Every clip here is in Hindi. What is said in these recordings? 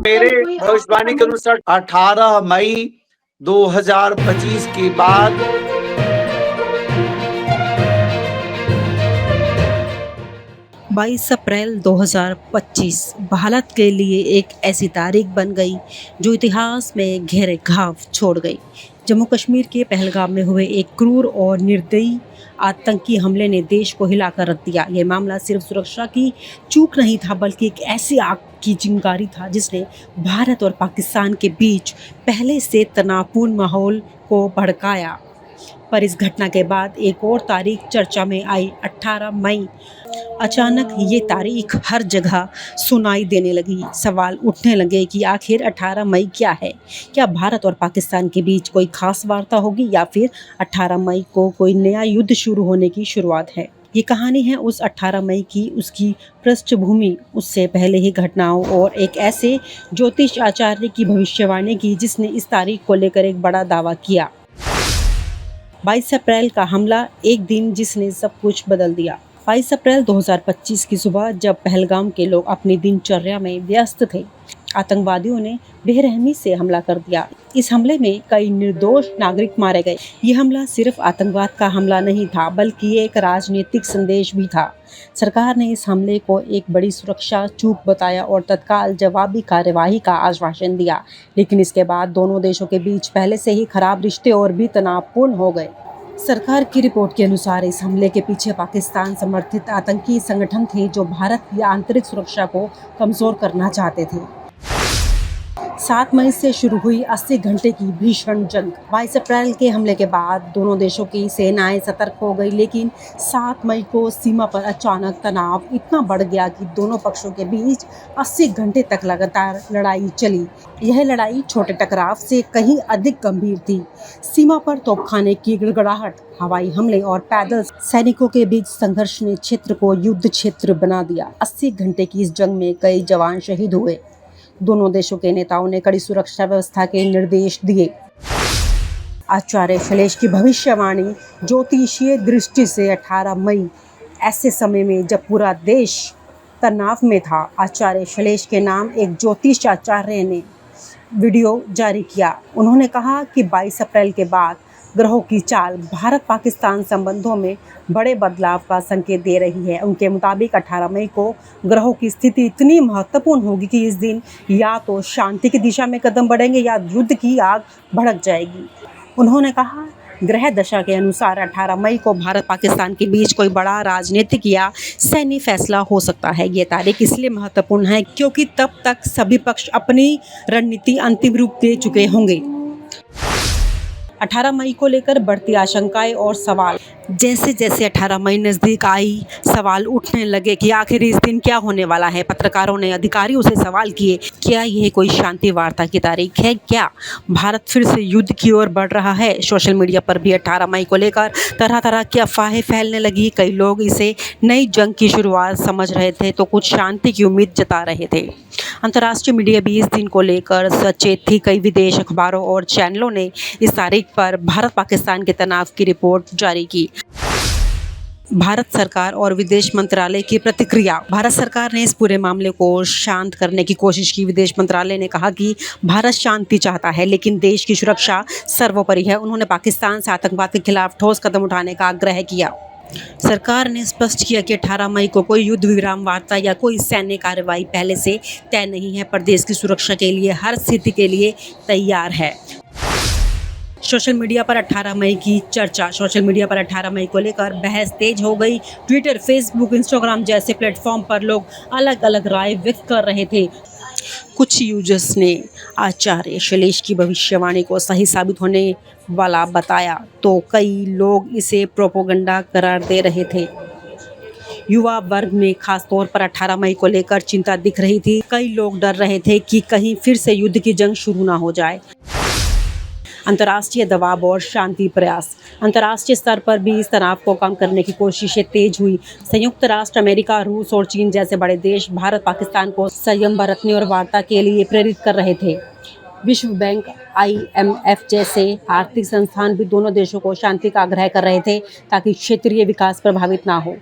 मेरे भविष्यवाणी के अनुसार 18 मई 2025 के बाद 22 अप्रैल 2025 भारत के लिए एक ऐसी तारीख बन गई जो इतिहास में गहरे घाव छोड़ गई। जम्मू कश्मीर के पहलगाम में हुए एक क्रूर और निर्दयी आतंकी हमले ने देश को हिलाकर रख दिया। यह मामला सिर्फ सुरक्षा की चूक नहीं था, बल्कि एक ऐसी आग की चिंगारी था जिसने भारत और पाकिस्तान के बीच पहले से तनावपूर्ण माहौल को भड़काया। पर इस घटना के बाद एक और तारीख चर्चा में आई, 18 मई। अचानक ये तारीख हर जगह सुनाई देने लगी। सवाल उठने लगे कि आखिर 18 मई क्या है? क्या भारत और पाकिस्तान के बीच कोई खास वार्ता होगी या फिर 18 मई को कोई नया युद्ध शुरू होने की शुरुआत है? ये कहानी है उस 18 मई की, उसकी पृष्ठभूमि, उससे पहले ही घटनाओं और एक ऐसे ज्योतिष आचार्य की भविष्यवाणी की जिसने इस तारीख को लेकर एक बड़ा दावा किया। 22 अप्रैल का हमला, एक दिन जिसने सब कुछ बदल दिया। 22 अप्रैल 2025 की सुबह जब पहलगाम के लोग अपनी दिनचर्या में व्यस्त थे, आतंकवादियों ने बेरहमी से हमला कर दिया। इस हमले में कई निर्दोष नागरिक मारे गए। यह हमला सिर्फ आतंकवाद का हमला नहीं था, बल्कि एक राजनीतिक संदेश भी था। सरकार ने इस हमले को एक बड़ी सुरक्षा चूक बताया और तत्काल जवाबी कार्यवाही का आश्वासन दिया। लेकिन इसके बाद दोनों देशों के बीच पहले से ही खराब रिश्ते और भी तनावपूर्ण हो गए। सरकार की रिपोर्ट के अनुसार इस हमले के पीछे पाकिस्तान समर्थित आतंकी संगठन थे जो भारत की आंतरिक सुरक्षा को कमजोर करना चाहते थे। 7 मई से शुरू हुई 80 घंटे की भीषण जंग। 22 अप्रैल के हमले के बाद दोनों देशों की सेनाएं सतर्क हो गई, लेकिन 7 मई को सीमा पर अचानक तनाव इतना बढ़ गया कि दोनों पक्षों के बीच 80 घंटे तक लगातार लड़ाई चली। यह लड़ाई छोटे टकराव से कहीं अधिक गंभीर थी। सीमा पर तोपखाने की गड़गड़ाहट, हवाई हमले और पैदल सैनिकों के बीच संघर्ष ने क्षेत्र को युद्ध क्षेत्र बना दिया। 80 घंटे की इस जंग में कई जवान शहीद हुए। दोनों देशों के नेताओं ने कड़ी सुरक्षा व्यवस्था के निर्देश दिए। आचार्य शैलेश की भविष्यवाणी, ज्योतिषीय दृष्टि से 18 मई ऐसे समय में जब पूरा देश तनाव में था, आचार्य शैलेश के नाम एक ज्योतिष आचार्य ने वीडियो जारी किया। उन्होंने कहा कि 22 अप्रैल के बाद ग्रहों की चाल भारत पाकिस्तान संबंधों में बड़े बदलाव का संकेत दे रही है। उनके मुताबिक 18 मई को ग्रहों की स्थिति इतनी महत्वपूर्ण होगी कि इस दिन या तो शांति की दिशा में कदम बढ़ेंगे या युद्ध की आग भड़क जाएगी। उन्होंने कहा, ग्रह दशा के अनुसार 18 मई को भारत पाकिस्तान के बीच कोई बड़ा राजनीतिक या सैन्य फैसला हो सकता है। ये तारीख इसलिए महत्वपूर्ण है क्योंकि तब तक सभी पक्ष अपनी रणनीति अंतिम रूप दे चुके होंगे। 18 मई को लेकर बढ़ती आशंकाएं और सवाल। जैसे जैसे 18 मई नज़दीक आई, सवाल उठने लगे कि आखिर इस दिन क्या होने वाला है। पत्रकारों ने अधिकारियों से सवाल किए, क्या यह कोई शांति वार्ता की तारीख है? क्या भारत फिर से युद्ध की ओर बढ़ रहा है? सोशल मीडिया पर भी 18 मई को लेकर तरह तरह की अफवाहें फैलने लगी। कई लोग इसे नई जंग की शुरुआत समझ रहे थे तो कुछ शांति की उम्मीद जता रहे थे। अंतर्राष्ट्रीय मीडिया भी इस दिन को लेकर सचेत थी। कई विदेश अखबारों और चैनलों ने इस तारीख पर भारत पाकिस्तान के तनाव की रिपोर्ट जारी की। भारत सरकार और विदेश मंत्रालय की प्रतिक्रिया। भारत सरकार ने इस पूरे मामले को शांत करने की कोशिश की। विदेश मंत्रालय ने कहा कि भारत शांति चाहता है, लेकिन देश की सुरक्षा सर्वोपरि है। उन्होंने पाकिस्तान से आतंकवाद के खिलाफ ठोस कदम उठाने का आग्रह किया। सरकार ने स्पष्ट किया कि 18 मई को कोई युद्ध विराम वार्ता या कोई सैन्य कार्रवाई पहले से तय नहीं है, पर देश की सुरक्षा के लिए हर स्थिति के लिए तैयार है। सोशल मीडिया पर 18 मई की चर्चा। सोशल मीडिया पर 18 मई को लेकर बहस तेज हो गई। ट्विटर, फेसबुक, इंस्टाग्राम जैसे प्लेटफॉर्म पर लोग अलग अलग राय व्यक्त कर रहे थे। कुछ यूजर्स ने आचार्य शैलेश की भविष्यवाणी को सही साबित होने वाला बताया, तो कई लोग इसे प्रोपेगेंडा करार दे रहे थे। युवा वर्ग में खासतौर पर 18 मई को लेकर चिंता दिख रही थी। कई लोग डर रहे थे कि कहीं फिर से युद्ध की जंग शुरू ना हो जाए। अंतर्राष्ट्रीय दबाव और शांति प्रयास। अंतर्राष्ट्रीय स्तर पर भी इस तनाव को कम करने की कोशिशें तेज हुई। संयुक्त राष्ट्र, अमेरिका, रूस और चीन जैसे बड़े देश भारत पाकिस्तान को संयम बरतने और वार्ता के लिए प्रेरित कर रहे थे। विश्व बैंक, IMF जैसे आर्थिक संस्थान भी दोनों देशों को शांति का आग्रह कर रहे थे ताकि क्षेत्रीय विकास प्रभावित ना हो।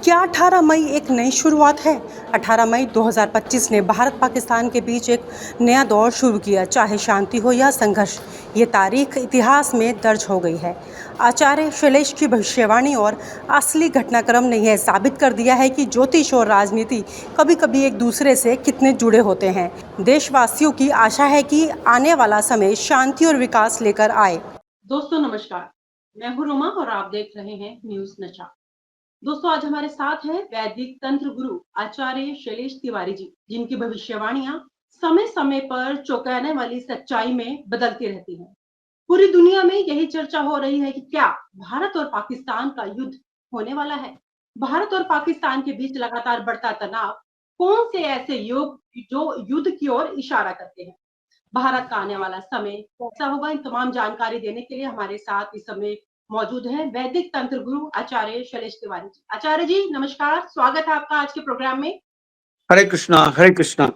क्या 18 मई एक नई शुरुआत है? 18 मई 2025 ने भारत पाकिस्तान के बीच एक नया दौर शुरू किया, चाहे शांति हो या संघर्ष। ये तारीख इतिहास में दर्ज हो गई है। आचार्य शैलेश की भविष्यवाणी और असली घटनाक्रम ने यह साबित कर दिया है कि ज्योतिष और राजनीति कभी कभी एक दूसरे से कितने जुड़े होते हैं। देशवासियों की आशा है कि आने वाला समय शांति और विकास लेकर आए। दोस्तों नमस्कार, मैं हूँ रोमा और आप देख रहे हैं न्यूज नचा। दोस्तों आज हमारे साथ है वैदिक तंत्र गुरु आचार्य शैलेश तिवारी जी, जिनकी भविष्यवाणियां समय समय पर चौंकाने वाली सच्चाई में बदलती रहती हैं। पूरी दुनिया में यही चर्चा हो रही है कि क्या भारत और पाकिस्तान का युद्ध होने वाला है। भारत और पाकिस्तान के बीच लगातार बढ़ता तनाव कौन से ऐसे योग जो युद्ध की ओर इशारा करते हैं। भारत का आने वाला समय कैसा होगा, इन तमाम जानकारी देने के लिए हमारे साथ इस समय मौजूद है वैदिक तंत्र गुरु आचार्य शैलेश तिवारी जी। आचार्य जी नमस्कार, स्वागत है आपका आज के प्रोग्राम में। हरे कृष्णा, हरे कृष्णा।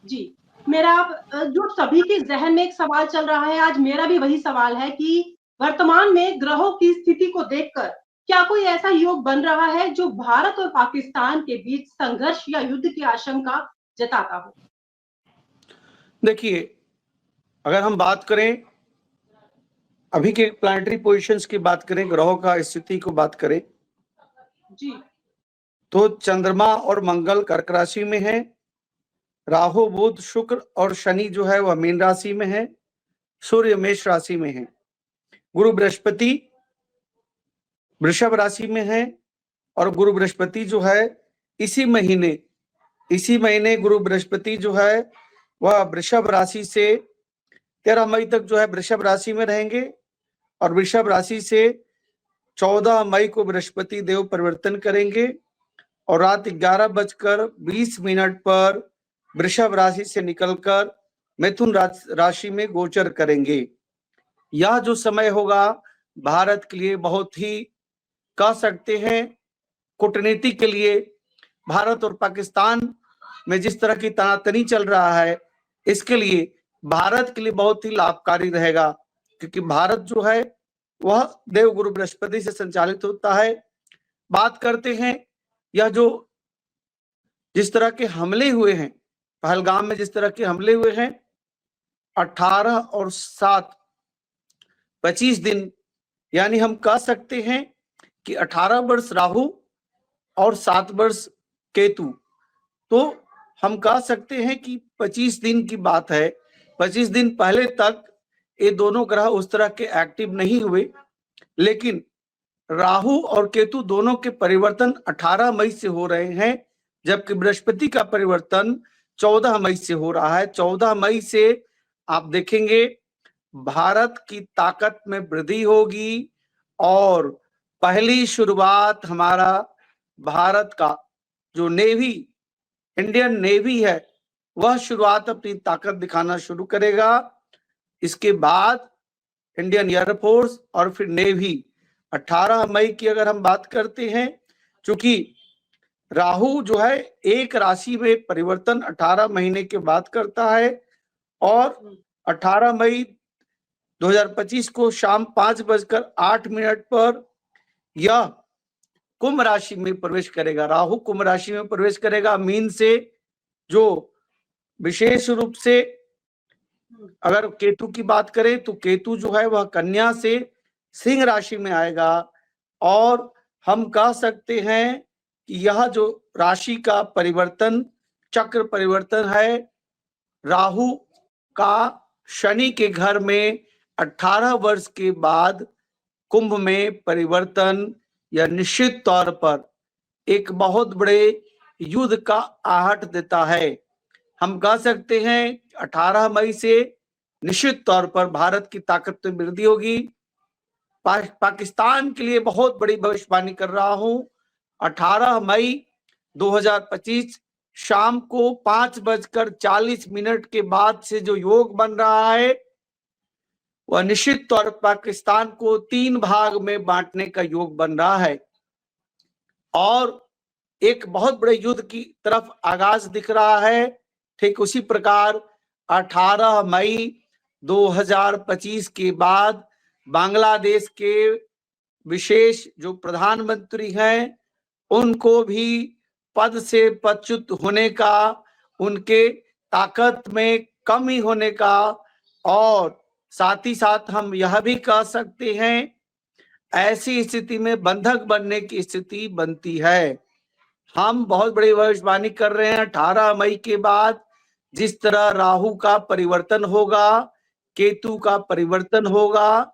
जी, मेरा जो सभी के जहन में एक सवाल चल रहा है, आज मेरा भी वही सवाल है कि वर्तमान में ग्रहों की स्थिति को देखकर क्या कोई ऐसा योग बन रहा है जो भारत और पाकिस्तान के बीच संघर्ष या युद्ध की आशंका जताता हो? देखिए, अगर हम बात करें अभी के प्लानिटरी पोजीशंस की बात करें, ग्रहों का स्थिति को बात करें, जी, तो चंद्रमा और मंगल कर्क राशि में है, राहु बुध शुक्र और शनि जो है वह मीन राशि में है, सूर्य मेष राशि में है, गुरु बृहस्पति वृषभ राशि में है और गुरु बृहस्पति जो है इसी महीने गुरु बृहस्पति जो है वह वृषभ राशि से 13 मई तक जो है वृषभ राशि में रहेंगे और वृषभ राशि से 14 मई को बृहस्पति देव परिवर्तन करेंगे और रात 11:20 पर वृषभ राशि से निकलकर मिथुन राशि में गोचर करेंगे। यह जो समय होगा भारत के लिए बहुत ही कह सकते हैं कूटनीति के लिए, भारत और पाकिस्तान में जिस तरह की तनातनी चल रहा है इसके लिए भारत के लिए बहुत ही लाभकारी रहेगा, क्योंकि भारत जो है वह देव गुरु बृहस्पति से संचालित होता है। बात करते हैं यह जो जिस तरह के हमले हुए हैं पहलगाम में, जिस तरह के हमले हुए हैं 18 और 7 25 दिन, यानी हम कह सकते हैं कि 18 वर्ष राहु और 7 वर्ष केतु, तो हम कह सकते हैं कि 25 दिन की बात है। 25 दिन पहले तक ये दोनों ग्रह उस तरह के एक्टिव नहीं हुए, लेकिन राहु और केतु दोनों के परिवर्तन 18 मई से हो रहे हैं, जबकि बृहस्पति का परिवर्तन 14 मई से हो रहा है। 14 मई से आप देखेंगे भारत की ताकत में वृद्धि होगी और पहली शुरुआत हमारा भारत का जो नेवी, इंडियन नेवी है, वह शुरुआत अपनी ताकत दिखाना शुरू करेगा। इसके बाद इंडियन एयरफोर्स और फिर नेवी। 18 मई की अगर हम बात करते हैं, चूंकि राहु जो है एक राशि में परिवर्तन 18 महीने के बाद करता है और 18 मई 2025 को शाम 5:08 पर यह कुंभ राशि में प्रवेश करेगा। राहु कुंभ राशि में प्रवेश करेगा मीन से, जो विशेष रूप से अगर केतु की बात करें तो केतु जो है वह कन्या से सिंह राशि में आएगा और हम कह सकते हैं कि यह जो राशि का परिवर्तन चक्र परिवर्तन है, राहु का शनि के घर में 18 वर्ष के बाद कुंभ में परिवर्तन या निश्चित तौर पर एक बहुत बड़े युद्ध का आहट देता है। हम कह सकते हैं 18 मई से निश्चित तौर पर भारत की ताकत में वृद्धि होगी। पाकिस्तान के लिए बहुत बड़ी भविष्यवाणी कर रहा हूं। 18 मई 2025 शाम को 5:40 के बाद से जो योग बन रहा है वह निश्चित तौर पर पाकिस्तान को 3 भाग में बांटने का योग बन रहा है और एक बहुत बड़े युद्ध की तरफ आगाज दिख रहा है। ठीक उसी प्रकार 18 मई 2025 के बाद बांग्लादेश के विशेष जो प्रधानमंत्री हैं उनको भी पद से पदच्युत होने का, उनके ताकत में कमी होने का, और साथ ही साथ हम यह भी कह सकते हैं ऐसी स्थिति में बंधक बनने की स्थिति बनती है। हम बहुत बड़ी भविष्यवाणी कर रहे हैं 18 मई के बाद जिस तरह राहु का परिवर्तन होगा, केतु का परिवर्तन होगा,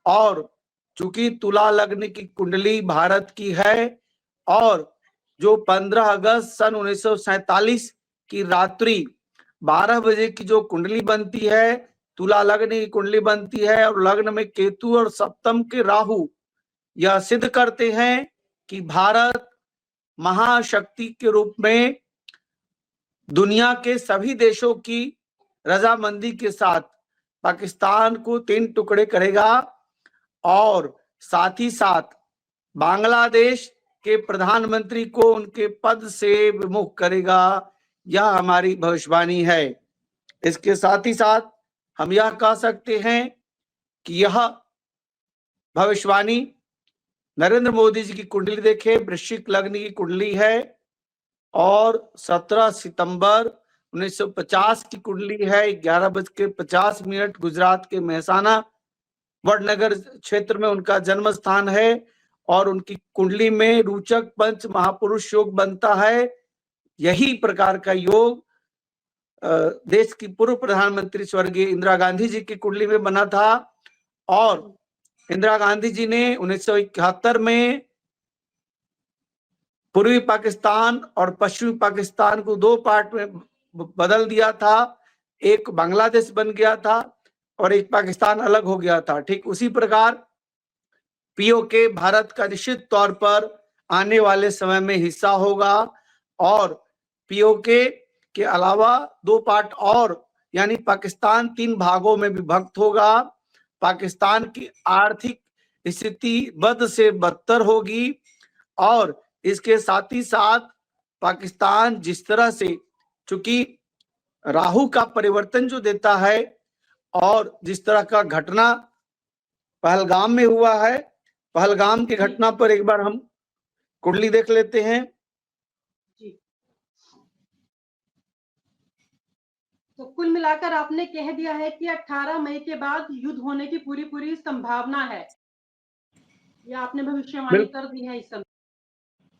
और चूंकि तुला लग्न की कुंडली भारत की है, और जो 15 अगस्त सन 1947 की रात्रि 12 बजे की जो कुंडली बनती है, तुला लग्न की कुंडली बनती है, और लग्न में केतु और सप्तम के राहु यह सिद्ध करते हैं कि भारत महाशक्ति के रूप में दुनिया के सभी देशों की रजामंदी के साथ पाकिस्तान को 3 टुकड़े करेगा, और साथ ही साथ बांग्लादेश के प्रधानमंत्री को उनके पद से विमुख करेगा। यह हमारी भविष्यवाणी है। इसके साथ ही साथ हम यह कह सकते हैं कि यह भविष्यवाणी नरेंद्र मोदी जी की कुंडली देखें, वृश्चिक लग्न की कुंडली है, और 17 सितंबर 1950 की कुंडली है। 11:50 गुजरात के मेहसाना वडनगर क्षेत्र में उनका जन्म स्थान है, और उनकी कुंडली में रोचक पंच महापुरुष योग बनता है। यही प्रकार का योग देश की पूर्व प्रधानमंत्री स्वर्गीय इंदिरा गांधी जी की कुंडली में बना था, और इंदिरा गांधी जी ने 1971 में पूर्वी पाकिस्तान और पश्चिमी पाकिस्तान को 2 पार्ट में बदल दिया था। एक बांग्लादेश बन गया था और एक पाकिस्तान अलग हो गया था। ठीक उसी प्रकार पीओके भारत का निश्चित तौर पर आने वाले समय में हिस्सा होगा, और पीओके के अलावा 2 पार्ट और, यानी पाकिस्तान 3 भागों में विभक्त होगा। पाकिस्तान की आर्थिक स्थिति बद से बदतर होगी, और इसके साथ ही साथ पाकिस्तान जिस तरह से, चूंकि राहु का परिवर्तन जो देता है, और जिस तरह का घटना पहलगाम में हुआ है, पहलगाम की घटना पर एक बार हम कुंडली देख लेते हैं। तो कुल मिलाकर आपने कह दिया है कि 18 मई के बाद युद्ध होने की पूरी पूरी संभावना है, या आपने भविष्यवाणी कर दी है इस समय?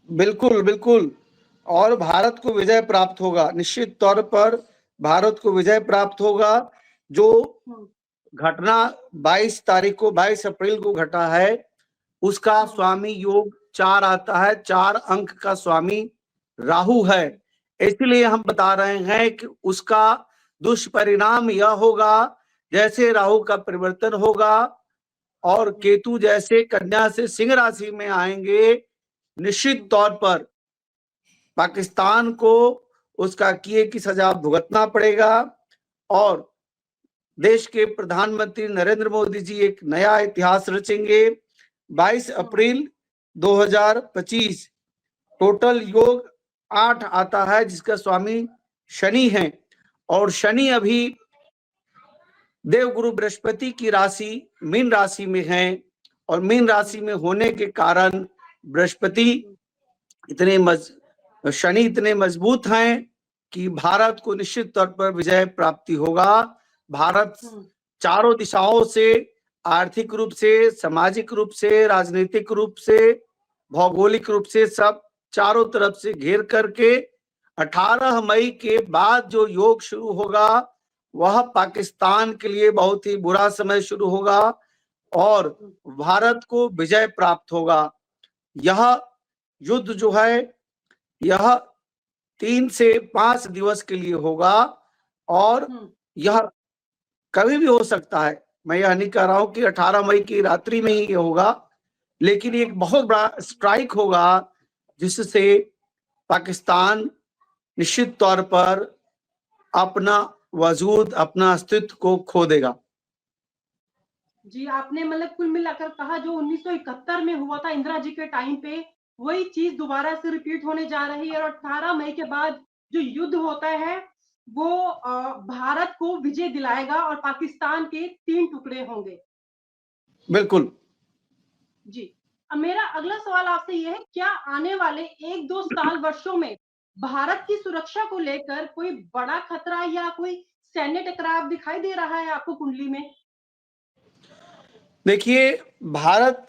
बिल्कुल बिल्कुल, और भारत को विजय प्राप्त होगा, निश्चित तौर पर भारत को विजय प्राप्त होगा। जो घटना 22 तारीख को 22 अप्रैल को घटा है, उसका स्वामी योग 4 आता है, 4 अंक का स्वामी राहु है। इसलिए हम बता रहे हैं कि उसका दुष्परिणाम यह होगा, जैसे राहु का परिवर्तन होगा और केतु जैसे कन्या से सिंह राशि में आएंगे, निश्चित तौर पर पाकिस्तान को उसका किए की सजा भुगतना पड़ेगा, और देश के प्रधानमंत्री नरेंद्र मोदी जी एक नया इतिहास रचेंगे। 22 अप्रैल 2025 टोटल योग 8 आता है, जिसका स्वामी शनि है, और शनि अभी देवगुरु बृहस्पति की राशि मीन राशि में है, और मीन राशि में होने के कारण बृहस्पति शनि इतने मजबूत हैं कि भारत को निश्चित तौर पर विजय प्राप्ति होगा। भारत चारों दिशाओं से, आर्थिक रूप से, सामाजिक रूप से, राजनीतिक रूप से, भौगोलिक रूप से, सब चारों तरफ से घेर करके 18 मई के बाद जो योग शुरू होगा वह पाकिस्तान के लिए बहुत ही बुरा समय शुरू होगा, और भारत को विजय प्राप्त होगा। यह युद्ध जो है यह 3 से 5 दिवस के लिए होगा, और यह कभी भी हो सकता है। मैं यह नहीं कह रहा हूं कि 18 मई की रात्रि में ही होगा, लेकिन एक बहुत बड़ा स्ट्राइक होगा जिससे पाकिस्तान निश्चित तौर पर अपना वजूद, अपना अस्तित्व को खो देगा। जी, आपने मतलब कुल मिलाकर कहा जो 1971 में हुआ था इंदिरा जी के टाइम पे, वही चीज दोबारा से रिपीट होने जा रही है, और 18 मई के बाद जो युद्ध होता है वो भारत को विजय दिलाएगा और पाकिस्तान के 3 टुकड़े होंगे। बिल्कुल जी, मेरा अगला सवाल आपसे ये है, क्या आने वाले 1-2 साल वर्षों में भारत की सुरक्षा को लेकर कोई बड़ा खतरा या कोई सैन्य टकराव दिखाई दे रहा है आपको कुंडली में? देखिए, भारत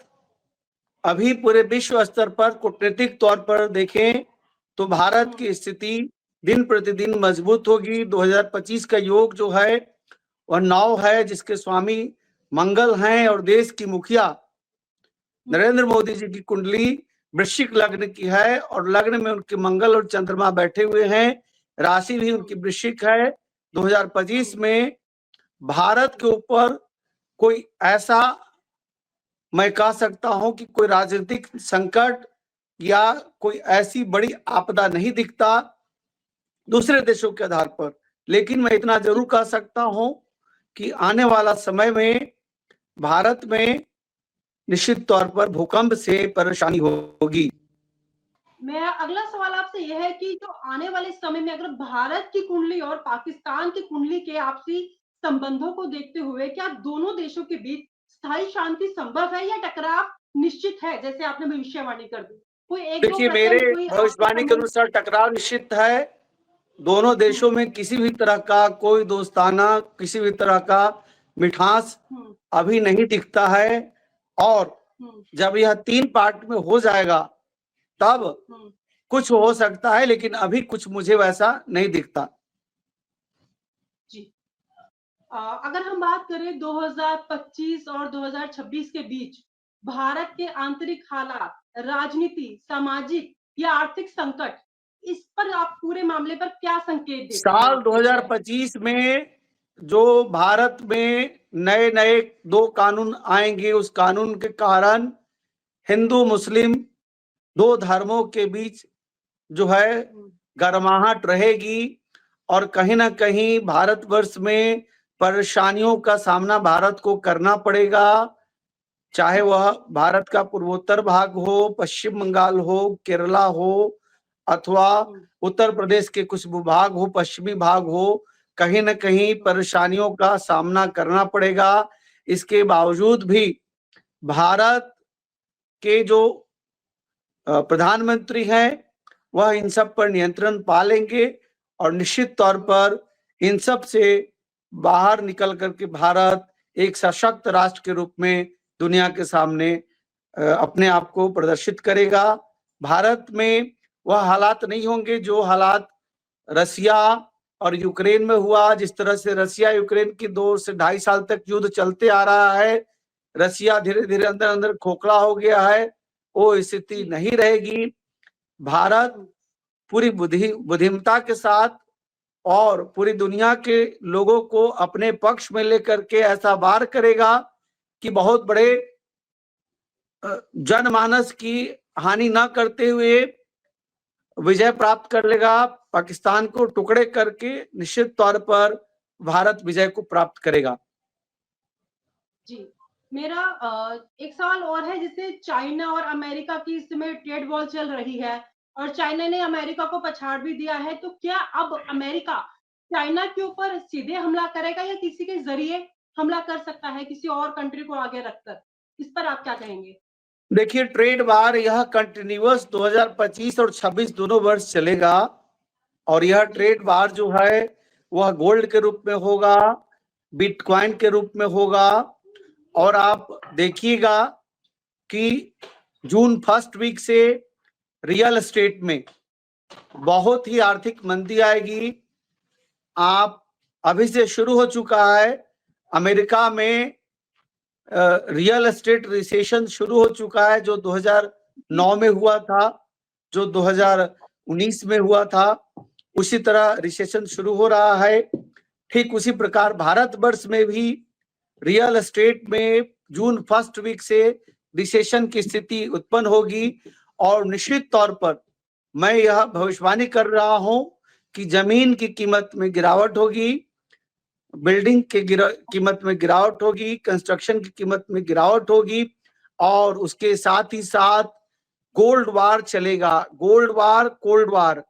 अभी पूरे विश्व स्तर पर कूटनीतिक तौर पर देखें तो भारत की स्थिति दिन प्रतिदिन मजबूत होगी। 2025 का योग जो है वह 9 है, जिसके स्वामी मंगल हैं, और देश की मुखिया नरेंद्र मोदी जी की कुंडली वृश्चिक लग्न की है, और लग्न में उनके मंगल और चंद्रमा बैठे हुए हैं। राशि भी उनकी वृश्चिक है। 2025 में भारत के ऊपर कोई ऐसा, मैं कह सकता हूं कि कोई राजनीतिक संकट या कोई ऐसी बड़ी आपदा नहीं दिखता दूसरे देशों के आधार पर। लेकिन मैं इतना जरूर कह सकता हूं कि आने वाला समय में भारत में निश्चित तौर पर भूकंप से परेशानी होगी। मेरा अगला सवाल आपसे यह है कि जो आने वाले समय में अगर भारत की कुंडली और पाकिस्तान की कुंडली के आपसी संबंधों को देखते हुए क्या दोनों देशों के बीच स्थायी शांति संभव है या टकराव निश्चित है, जैसे आपने भविष्यवाणी कर दी? कोई 1-2 देखिए, मेरे कोई आपसी भविष्यवाणी के संबंध? अनुसार टकराव निश्चित है। दोनों देशों में किसी भी तरह का कोई दोस्ताना, किसी भी तरह का मिठास अभी नहीं दिखता है, और जब यह 3 पार्ट में हो जाएगा तब कुछ हो सकता है, लेकिन अभी कुछ मुझे वैसा नहीं दिखता। जी। अगर हम बात करें 2025 और 2026 के बीच भारत के आंतरिक हालात, राजनीति, सामाजिक या आर्थिक संकट, इस पर आप पूरे मामले पर क्या संकेत देते हैं? साल 2025 में जो भारत में नए नए 2 कानून आएंगे, उस कानून के कारण हिंदू मुस्लिम 2 धर्मों के बीच जो है गर्माहट रहेगी, और कहीं ना कहीं भारतवर्ष में परेशानियों का सामना भारत को करना पड़ेगा, चाहे वह भारत का पूर्वोत्तर भाग हो, पश्चिम बंगाल हो, केरला हो, अथवा उत्तर प्रदेश के कुछ भूभाग हो, पश्चिमी भाग हो। कहीं न कहीं परेशानियों का सामना करना पड़ेगा। इसके बावजूद भी भारत के जो प्रधानमंत्री हैं वह इन सब पर नियंत्रण पा लेंगे, और निश्चित तौर पर इन सब से बाहर निकल करके भारत एक सशक्त राष्ट्र के रूप में दुनिया के सामने अपने आप को प्रदर्शित करेगा। भारत में वह हालात नहीं होंगे जो हालात रसिया और यूक्रेन में हुआ। जिस तरह से रसिया यूक्रेन की 2 से 2.5 साल तक युद्ध चलते आ रहा है, रसिया धीरे धीरे अंदर अंदर खोखला हो गया है, वो स्थिति नहीं रहेगी। भारत पूरी बुद्धिमत्ता के साथ और पूरी दुनिया के लोगों को अपने पक्ष में लेकर के ऐसा वार करेगा कि बहुत बड़े जनमानस की हानि न करते हुए विजय प्राप्त कर लेगा। पाकिस्तान को टुकड़े करके निश्चित तौर पर भारत विजय को प्राप्त करेगा। जी, मेरा एक सवाल और है, जिससे चाइना और अमेरिका की इस समय ट्रेड वॉर चल रही है और चाइना ने अमेरिका को पछाड़ भी दिया है, तो क्या अब अमेरिका चाइना के ऊपर सीधे हमला करेगा या किसी के जरिए हमला कर सकता है, किसी और कंट्री को आगे रखकर? इस पर आप क्या कहेंगे? देखिए, ट्रेड वार यह कंटिन्यूअस 2025 और 26 दोनों वर्ष चलेगा, और यह ट्रेड वार जो है वह गोल्ड के रूप में होगा, बिटकॉइन के रूप में होगा, और आप देखिएगा कि जून फर्स्ट वीक से रियल एस्टेट में बहुत ही आर्थिक मंदी आएगी। आप अभी से शुरू हो चुका है, अमेरिका में रियल एस्टेट रिसेशन शुरू हो चुका है, जो 2009 में हुआ था, जो 2019 में हुआ था, उसी तरह रिसेशन शुरू हो रहा है। ठीक उसी प्रकार भारतवर्ष में भी रियल एस्टेट में जून फर्स्ट वीक से रिसेशन की स्थिति उत्पन्न होगी, और निश्चित तौर पर मैं यह भविष्यवाणी कर रहा हूं कि जमीन की कीमत में गिरावट होगी, बिल्डिंग की कीमत में गिरावट होगी, कंस्ट्रक्शन की कीमत में गिरावट होगी, और उसके साथ ही साथ गोल्ड वार चलेगा। गोल्ड वार, कोल्ड वार,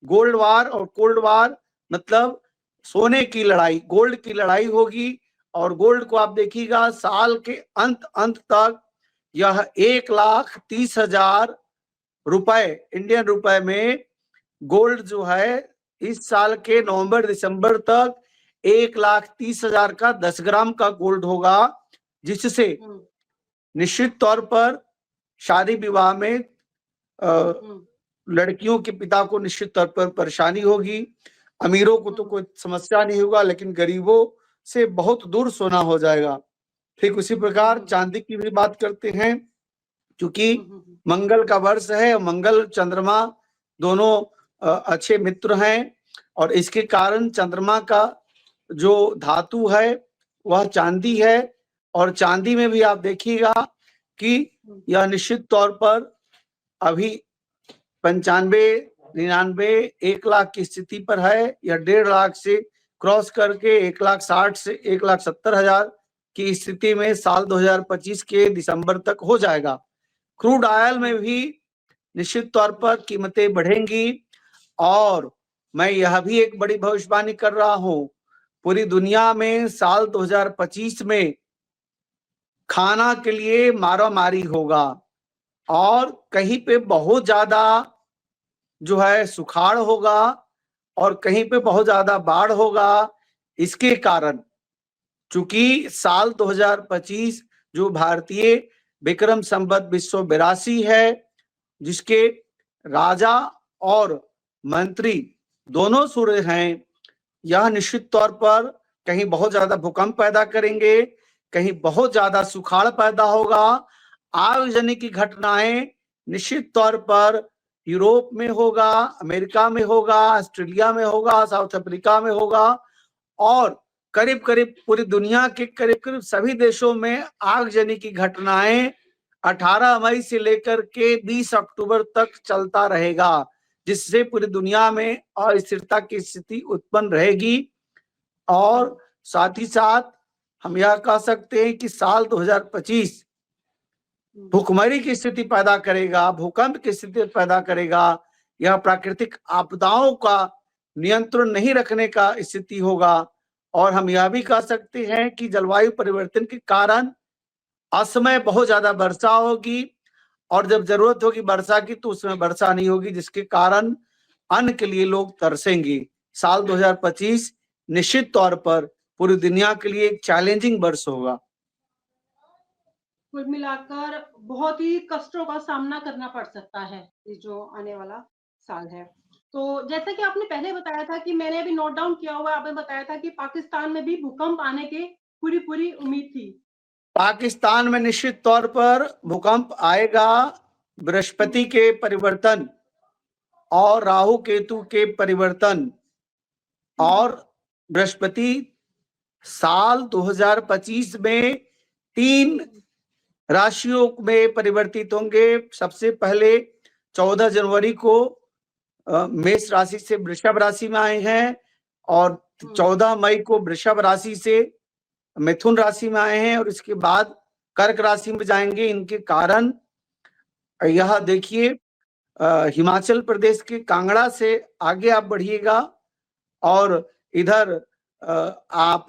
गोल्ड वार और कोल्ड वार मतलब सोने की लड़ाई, गोल्ड की लड़ाई होगी। और गोल्ड को आप देखिएगा साल के अंत तक यह 1,30,000 रुपए इंडियन रुपए में गोल्ड जो है इस साल के नवंबर दिसंबर तक 1,30,000 का 10 ग्राम का गोल्ड होगा, जिससे निश्चित तौर पर शादी विवाह में लड़कियों के पिता को निश्चित तौर पर परेशानी होगी। अमीरों को तो कोई समस्या नहीं होगा, लेकिन गरीबों से बहुत दूर सोना हो जाएगा। ठीक उसी प्रकार चांदी की भी बात करते हैं, क्योंकि मंगल का वर्ष है और मंगल चंद्रमा दोनों अच्छे मित्र हैं, और इसके कारण चंद्रमा का जो धातु है वह चांदी है। और चांदी में भी आप देखिएगा कि यह निश्चित तौर पर अभी 95, 99, 1 लाख की स्थिति पर है। यह 1.5 लाख से क्रॉस करके 1,60,000 से 1,70,000 की स्थिति में साल 2025 के दिसंबर तक हो जाएगा। क्रूड ऑयल में भी निश्चित तौर पर कीमतें बढ़ेंगी, और मैं यह भी एक बड़ी भविष्यवाणी कर रहा हूं, पूरी दुनिया में साल 2025 में खाना के लिए मारामारी होगा, और कहीं पे बहुत ज्यादा जो है सुखाड़ होगा और कहीं पे बहुत ज्यादा बाढ़ होगा। इसके कारण चूंकि साल 2025 जो भारतीय विक्रम संवत 282 है, जिसके राजा और मंत्री दोनों सूर्य हैं, यह निश्चित तौर पर कहीं बहुत ज्यादा भूकंप पैदा करेंगे, कहीं बहुत ज्यादा सुखाड़ पैदा होगा। आगजनी की घटनाएं निश्चित तौर पर यूरोप में होगा, अमेरिका में होगा, ऑस्ट्रेलिया में होगा, साउथ अफ्रीका में होगा, और करीब करीब पूरी दुनिया के करीब करीब सभी देशों में आगजनी की घटनाएं 18 मई से लेकर के 20 अक्टूबर तक चलता रहेगा, जिससे पूरी दुनिया में अस्थिरता की स्थिति उत्पन्न रहेगी। और साथ ही साथ हम यह कह सकते हैं कि साल 2025 भूखमरी की स्थिति पैदा करेगा, भूकंप की स्थिति पैदा करेगा। यह प्राकृतिक आपदाओं का नियंत्रण नहीं रखने का स्थिति होगा, और हम यह भी कह सकते हैं कि जलवायु परिवर्तन के कारण असमय बहुत ज्यादा वर्षा होगी, और जब जरूरत होगी वर्षा की तो उसमें वर्षा नहीं होगी, जिसके कारण अन्न के लिए लोग तरसेंगे। साल 2025 निश्चित तौर पर पूरी दुनिया के लिए एक चैलेंजिंग वर्ष होगा। कुल मिलाकर बहुत ही कष्टों का सामना करना पड़ सकता है ये जो आने वाला साल है। तो जैसा कि आपने पहले बताया था कि मैंने अभी नोट डाउन किया हुआ है, आपने बताया था कि पाकिस्तान में भी भूकंप आने की पूरी उम्मीद थी। पाकिस्तान में निश्चित तौर पर भूकंप आएगा। बृहस्पति के परिवर्तन और राहु केतु के परिवर्तन, और बृहस्पति साल 2025 में 3 राशियों में परिवर्तित होंगे। सबसे पहले 14 जनवरी को मेष राशि से वृषभ राशि में आए हैं, और 14 मई को वृषभ राशि से मिथुन राशि में आए हैं, और इसके बाद कर्क राशि में जाएंगे। इनके कारण यह देखिए हिमाचल प्रदेश के कांगड़ा से आगे आप बढ़िएगा, और इधर आप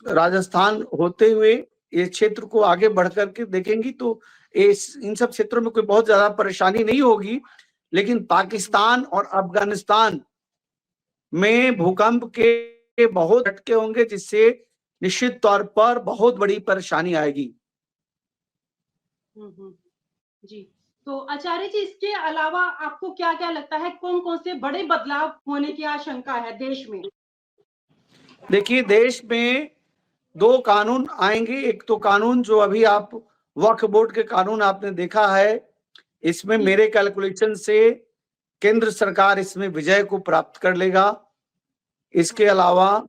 राजस्थान होते हुए ये क्षेत्र को आगे बढ़ करके देखेंगी तो इन सब क्षेत्रों में कोई बहुत ज्यादा परेशानी नहीं होगी। लेकिन पाकिस्तान और अफगानिस्तान में भूकंप के बहुत झटके होंगे, जिससे निश्चित तौर पर बहुत बड़ी परेशानी आएगी। जी, तो आचार्य जी, इसके अलावा आपको क्या-क्या लगता है, कौन-कौन से बड़े बदलाव होने की आशंका है देश में? देखिए, देश में 2 कानून आएंगे। एक तो कानून जो अभी आप वक्फ बोर्ड के कानून आपने देखा है, इसमें मेरे कैलकुलेशन से केंद्र सरकार इसमें विजय को प्राप्त कर लेगा। इसके अलावा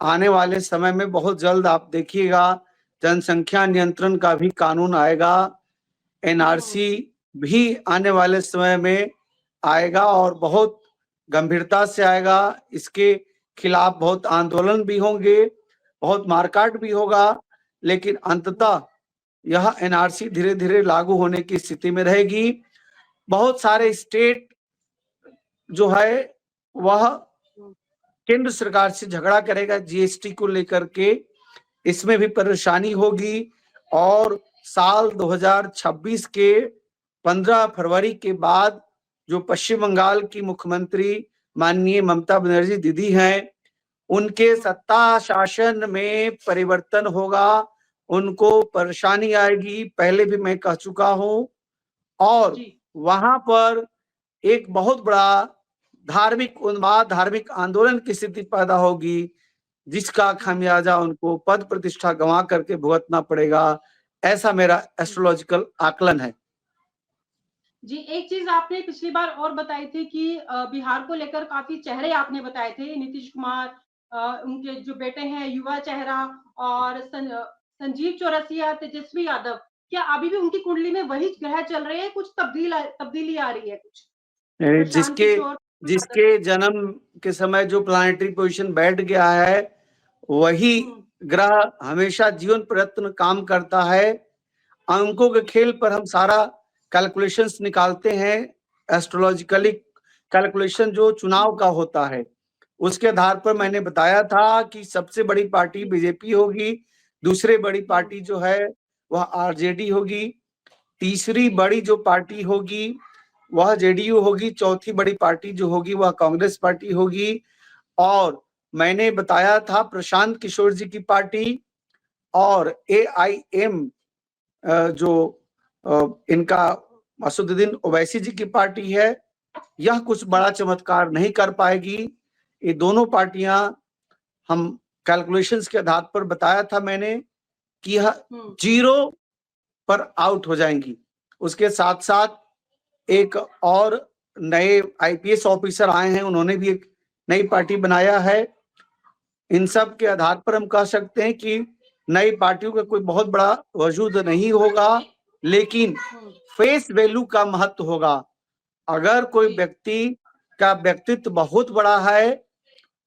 आने वाले समय में बहुत जल्द आप देखिएगा जनसंख्या नियंत्रण का भी कानून आएगा। एनआरसी भी आने वाले समय में आएगा, और बहुत गंभीरता से आएगा। इसके खिलाफ बहुत आंदोलन भी होंगे, बहुत मारकाट भी होगा, लेकिन अंततः यह एनआरसी धीरे धीरे लागू होने की स्थिति में रहेगी। बहुत सारे स्टेट जो है वह केंद्र सरकार से झगड़ा करेगा जीएसटी को लेकर के, इसमें भी परेशानी होगी। और साल 2026 के 15 फरवरी के बाद जो पश्चिम बंगाल की मुख्यमंत्री माननीय ममता बनर्जी दीदी हैं, उनके सत्ता शासन में परिवर्तन होगा, उनको परेशानी आएगी, पहले भी मैं कह चुका हूं। और जी वहां पर एक बहुत बड़ा धार्मिक उन्माद, धार्मिक आंदोलन की स्थिति पैदा होगी, जिसका खामियाजा उनको पद प्रतिष्ठा गंवा करके भुगतना पड़ेगा। ऐसा मेरा एस्ट्रोलॉजिकल आकलन है। जी, एक चीज आपने पिछली बार और बताई थी कि बिहार को लेकर काफी चेहरे आपने बताए थे, नीतीश कुमार, उनके जो बेटे हैं युवा चेहरा, और संजीव चौरसिया, तेजस्वी यादव। क्या अभी भी उनकी कुंडली में वही ग्रह चल रहे हैं, कुछ तब्दीली आ रही है कुछ? प्रशांत जिसके किशोर जिसके जन्म के समय जो प्लानिटरी पोजीशन बैठ गया है, वही ग्रह हमेशा जीवन प्रयत्न काम करता है। अंकों के खेल पर हम सारा कैलकुलेशंस निकालते हैं। एस्ट्रोलॉजिकली कैलकुलेशन जो चुनाव का होता है, उसके आधार पर मैंने बताया था कि सबसे बड़ी पार्टी बीजेपी होगी, दूसरी बड़ी पार्टी जो है वह आरजेडी होगी, तीसरी बड़ी जो पार्टी होगी वह जेडीयू होगी, चौथी बड़ी पार्टी जो होगी वह कांग्रेस पार्टी होगी। और मैंने बताया था प्रशांत किशोर जी की पार्टी और AIM जो इनका असदुद्दीन ओवैसी जी की पार्टी है, यह कुछ बड़ा चमत्कार नहीं कर पाएगी। ये दोनों पार्टियां हम कैलकुलेशंस के आधार पर बताया था मैंने कि यह 0 पर आउट हो जाएंगी। उसके साथ साथ एक और नए IPS ऑफिसर आए हैं, उन्होंने भी एक नई पार्टी बनाया है। इन सब के आधार पर हम कह सकते हैं कि नई पार्टियों का कोई बहुत बड़ा वजूद नहीं होगा, लेकिन फेस वैल्यू का महत्व होगा। अगर कोई व्यक्ति का व्यक्तित्व बहुत बड़ा है,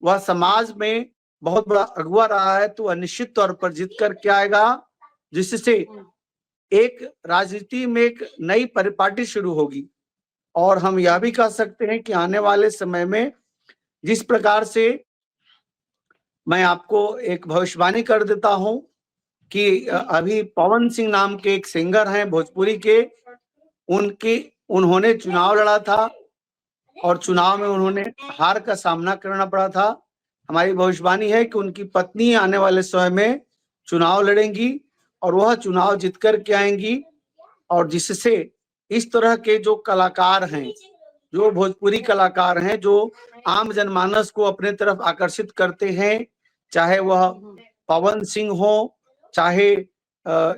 वह समाज में बहुत बड़ा अगुवा रहा है, तो वह निश्चित तौर पर जीत कर के आएगा, जिससे एक राजनीति में एक नई परिपाटी शुरू होगी। और हम यह भी कह सकते हैं कि आने वाले समय में जिस प्रकार से, मैं आपको एक भविष्यवाणी कर देता हूं कि अभी पवन सिंह नाम के एक सिंगर हैं भोजपुरी के, उन्होंने चुनाव लड़ा था और चुनाव में उन्होंने हार का सामना करना पड़ा था। हमारी भविष्यवाणी है कि उनकी पत्नी आने वाले समय में चुनाव लड़ेंगी और वह चुनाव जीत कर के आएंगी, और जिससे इस तरह के जो कलाकार हैं, जो भोजपुरी कलाकार हैं, जो आम जनमानस को अपने तरफ आकर्षित करते हैं, चाहे वह पवन सिंह हो, चाहे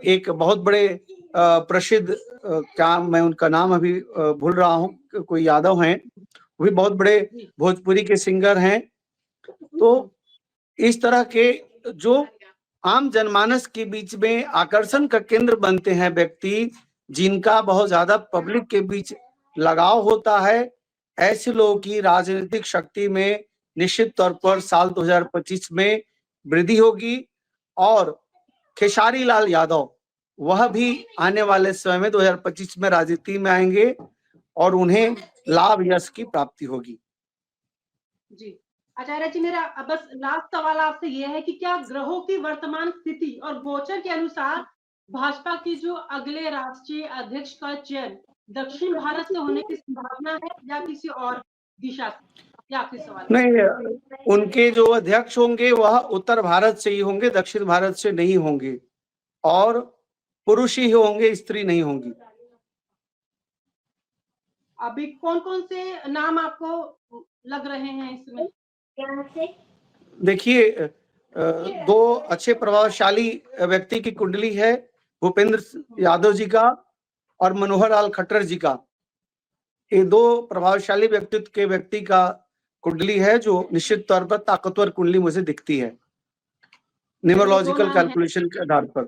एक बहुत बड़े प्रसिद्ध, क्या मैं उनका नाम अभी भूल रहा हूँ, कोई यादव हैं, वो भी बहुत बड़े भोजपुरी के सिंगर हैं। तो इस तरह के जो आम जनमानस के बीच में आकर्षण का केंद्र बनते हैं व्यक्ति, जिनका बहुत ज्यादा पब्लिक के बीच लगाव होता है, ऐसे लोगों की राजनीतिक शक्ति में निश्चित तौर पर साल 2025 में वृद्धि होगी। और खेसारी लाल यादव, वह भी आने वाले समय में 2025 में राजनीति में आएंगे और उन्हें लाभ यश की प्राप्ति होगी। जी, आचार्य जी, मेरा बस लास्ट सवाल आपसे यह है कि क्या ग्रहों की वर्तमान स्थिति और गोचर के अनुसार भाजपा की जो अगले राष्ट्रीय अध्यक्ष का चयन दक्षिण भारत से होने की संभावना है या किसी और दिशा से? या आखिरी सवाल नहीं, उनके जो अध्यक्ष होंगे वह उत्तर भारत से ही होंगे, दक्षिण भारत से नहीं होंगे, और पुरुष ही होंगे, स्त्री नहीं होंगी। अभी कौन कौन से नाम आपको लग रहे हैं इसमें? देखिए, दो अच्छे प्रभावशाली व्यक्ति की कुंडली है, भूपेंद्र यादव जी का और मनोहर लाल खट्टर जी का। ये दो प्रभावशाली व्यक्तित्व के व्यक्ति का कुंडली है, जो निश्चित तौर पर ताकतवर कुंडली मुझे दिखती है न्यूमरोलॉजिकल कैलकुलेशन के आधार पर।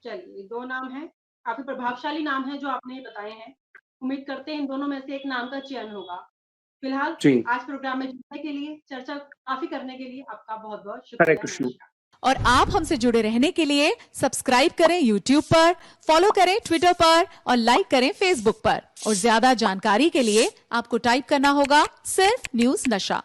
चलिए, 2 नाम हैं, काफी प्रभावशाली नाम है जो आपने बताए हैं। उम्मीद करते हैं इन दोनों में से एक नाम का चयन होगा। फिलहाल आज प्रोग्राम में जुड़ने के लिए, चर्चा काफी करने के लिए आपका बहुत-बहुत शुक्रिया। हरे कृष्ण। और आप हमसे जुड़े रहने के लिए सब्सक्राइब करें YouTube पर, फॉलो करें Twitter पर और लाइक करें Facebook पर। और ज्यादा जानकारी के लिए आपको टाइप करना होगा सिर्फ न्यूज़ नशा।